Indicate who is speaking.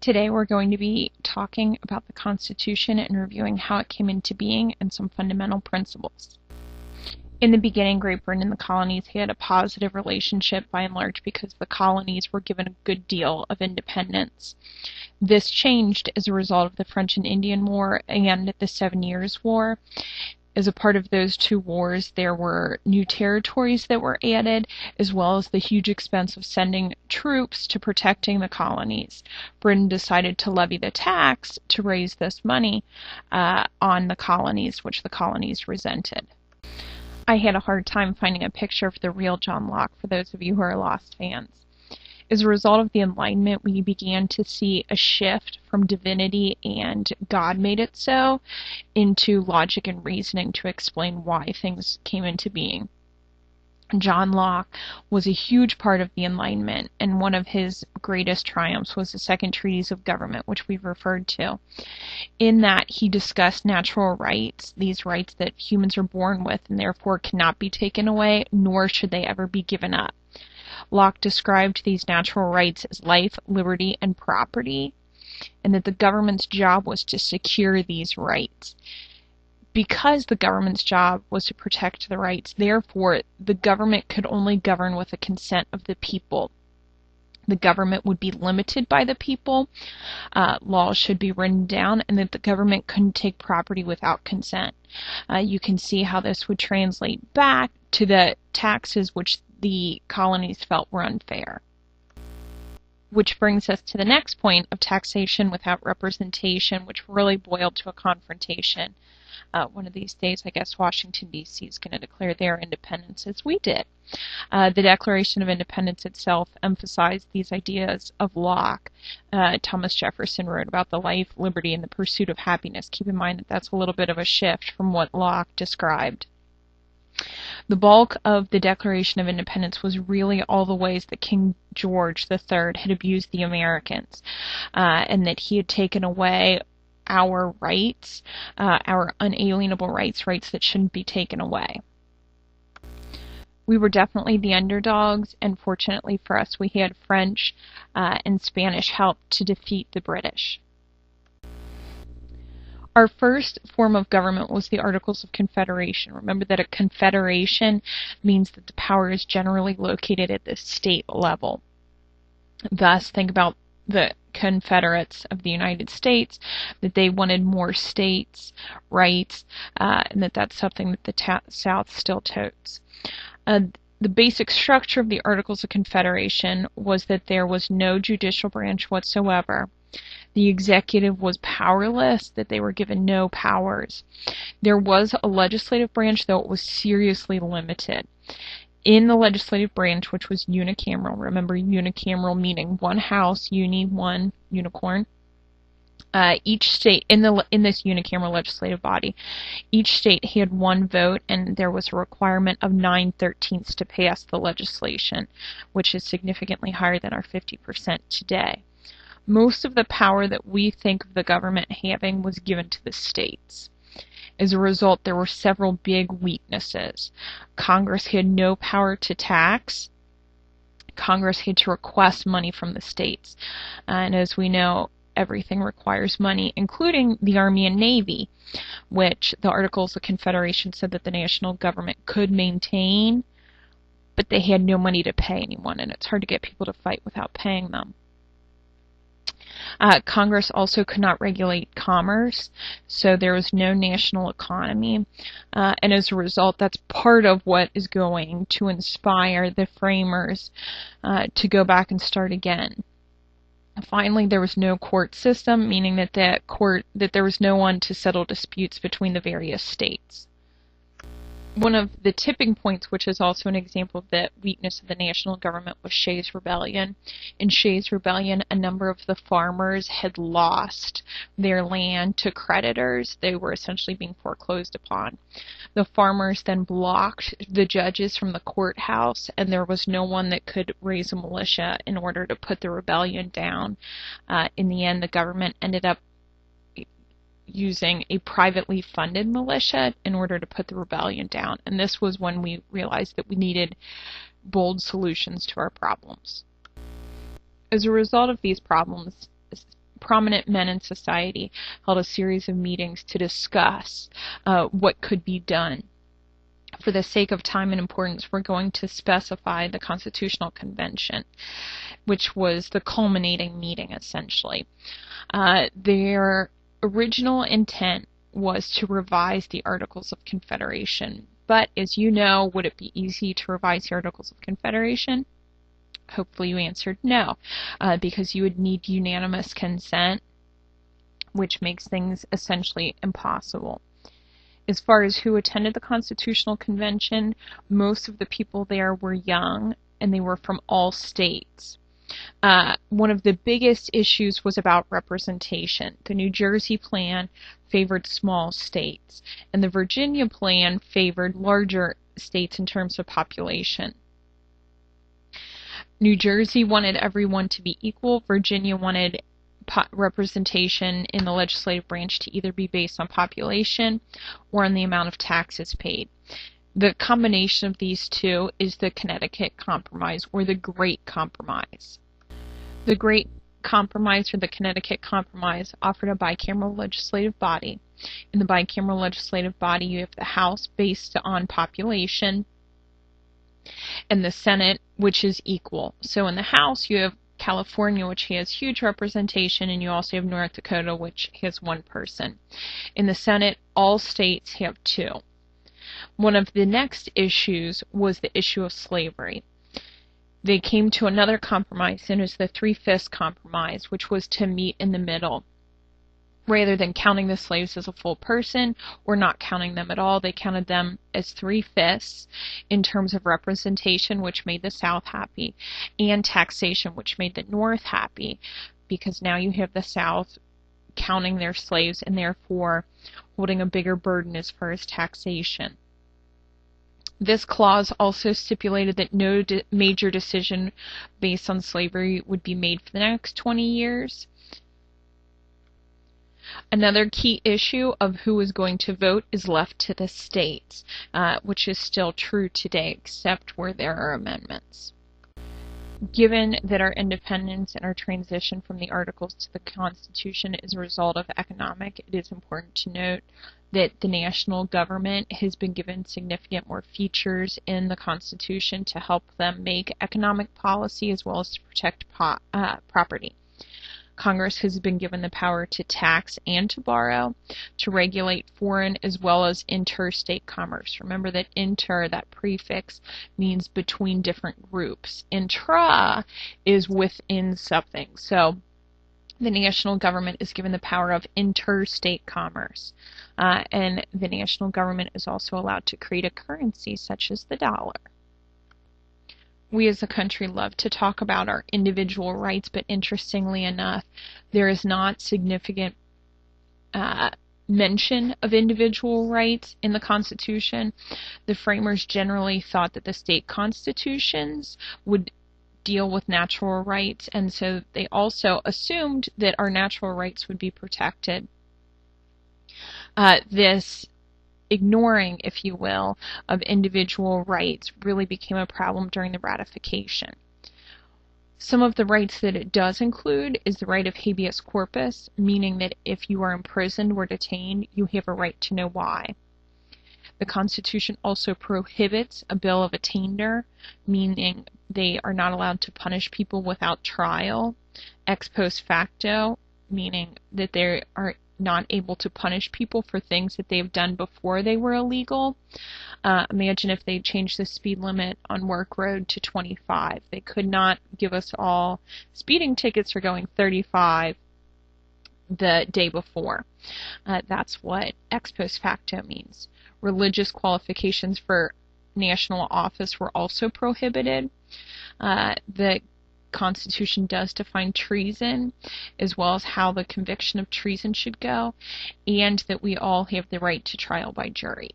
Speaker 1: Today we're going to be talking about the Constitution and reviewing how it came into being and some fundamental principles. In the beginning, Great Britain and the colonies had a positive relationship by and large because the colonies were given a good deal of independence. This changed as a result of the French and Indian War and the 7 Years' War. As a part of those two wars, there were new territories that were added, as well as the huge expense of sending troops to protecting the colonies. Britain decided to levy the tax to raise this money on the colonies, which the colonies resented. I had a hard time finding a picture of the real John Locke for those of you who are Lost fans. As a result of the Enlightenment, we began to see a shift from divinity and God made it so into logic and reasoning to explain why things came into being. John Locke was a huge part of the Enlightenment, and one of his greatest triumphs was the Second Treatise of Government, which we've referred to. In that, he discussed natural rights, these rights that humans are born with and therefore cannot be taken away, nor should they ever be given up. Locke described these natural rights as life, liberty, and property, and that the government's job was to secure these rights. Because the government's job was to protect the rights, therefore, the government could only govern with the consent of the people. The government would be limited by the people, laws should be written down, and that the government couldn't take property without consent. You can see how this would translate back to the taxes which the colonies felt were unfair. Which brings us to the next point of taxation without representation, which really boiled to a confrontation. One of these days, I guess Washington, D.C. is going to declare their independence as we did. The Declaration of Independence itself emphasized these ideas of Locke. Thomas Jefferson wrote about the life, liberty, and the pursuit of happiness. Keep in mind that that's a little bit of a shift from what Locke described. The bulk of the Declaration of Independence was really all the ways that King George III had abused the Americans, and that he had taken away our rights, our unalienable rights, rights that shouldn't be taken away. We were definitely the underdogs, and fortunately for us, we had French and Spanish help to defeat the British. Our first form of government was the Articles of Confederation. Remember that a confederation means that the power is generally located at the state level. Thus, think about the Confederates of the United States, that they wanted more states' rights, and that's something that the South still totes. The basic structure of the Articles of Confederation was that there was no judicial branch whatsoever. The executive was powerless, that they were given no powers. There was a legislative branch, though it was seriously limited. In the legislative branch, which was unicameral, remember unicameral meaning one house, one unicorn, each state, in this unicameral legislative body, each state had one vote, and there was a requirement of 9/13 to pass the legislation, which is significantly higher than our 50% today. Most of the power that we think of the government having was given to the states. As a result, there were several big weaknesses. Congress had no power to tax. Congress had to request money from the states. And as we know, everything requires money, including the Army and Navy, which the Articles of Confederation said that the national government could maintain, but they had no money to pay anyone, and it's hard to get people to fight without paying them. Congress also could not regulate commerce, so there was no national economy, and as a result, that's part of what is going to inspire the framers to go back and start again. Finally, there was no court system, meaning that there was no one to settle disputes between the various states. One of the tipping points, which is also an example of the weakness of the national government, was Shays' Rebellion. In Shays' Rebellion, a number of the farmers had lost their land to creditors. They were essentially being foreclosed upon. The farmers then blocked the judges from the courthouse, and there was no one that could raise a militia in order to put the rebellion down. In the end, the government ended up using a privately funded militia in order to put the rebellion down. And this was when we realized that we needed bold solutions to our problems. As a result of these problems, prominent men in society held a series of meetings to discuss what could be done. For the sake of time and importance, we're going to specify the Constitutional Convention, which was the culminating meeting, essentially. Their original intent was to revise the Articles of Confederation. But, as you know, would it be easy to revise the Articles of Confederation? Hopefully you answered no, because you would need unanimous consent, which makes things essentially impossible. As far as who attended the Constitutional Convention, most of the people there were young, and they were from all states. One of the biggest issues was about representation. The New Jersey plan favored small states, and the Virginia plan favored larger states in terms of population. New Jersey wanted everyone to be equal. Virginia wanted representation in the legislative branch to either be based on population or on the amount of taxes paid. The combination of these two is the Connecticut Compromise, or the Great Compromise. The Great Compromise, or the Connecticut Compromise, offered a bicameral legislative body. In the bicameral legislative body, you have the House based on population, and the Senate, which is equal. So in the House, you have California, which has huge representation, and you also have North Dakota, which has one person. In the Senate, all states have 2. One of the next issues was the issue of slavery. They came to another compromise, and it was the 3/5 compromise, which was to meet in the middle. Rather than counting the slaves as a full person or not counting them at all, they counted them as 3/5 in terms of representation, which made the South happy, and taxation, which made the North happy, because now you have the South counting their slaves and therefore holding a bigger burden as far as taxation. This clause also stipulated that no major decision based on slavery would be made for the next 20 years. Another key issue of who is going to vote is left to the states, which is still true today, except where there are amendments. Given that our independence and our transition from the Articles to the Constitution is a result of economic, it is important to note that the national government has been given significant more features in the Constitution to help them make economic policy as well as to protect property. Congress has been given the power to tax and to borrow, to regulate foreign as well as interstate commerce. Remember that inter, that prefix, means between different groups. Intra is within something. So the national government is given the power of interstate commerce. And the national government is also allowed to create a currency such as the dollar. We as a country love to talk about our individual rights, but interestingly enough, there is not significant mention of individual rights in the Constitution. The framers generally thought that the state constitutions would deal with natural rights, and so they also assumed that our natural rights would be protected. This ignoring, if you will, of individual rights really became a problem during the ratification. Some of the rights that it does include is the right of habeas corpus, meaning that if you are imprisoned or detained, you have a right to know why. The Constitution also prohibits a bill of attainder, meaning they are not allowed to punish people without trial. Ex post facto, meaning that they are not able to punish people for things that they've done before they were illegal. Imagine if they changed the speed limit on Work Road to 25. They could not give us all speeding tickets for going 35 the day before. That's what ex post facto means. Religious qualifications for national office were also prohibited. The Constitution does define treason, as well as how the conviction of treason should go, and that we all have the right to trial by jury.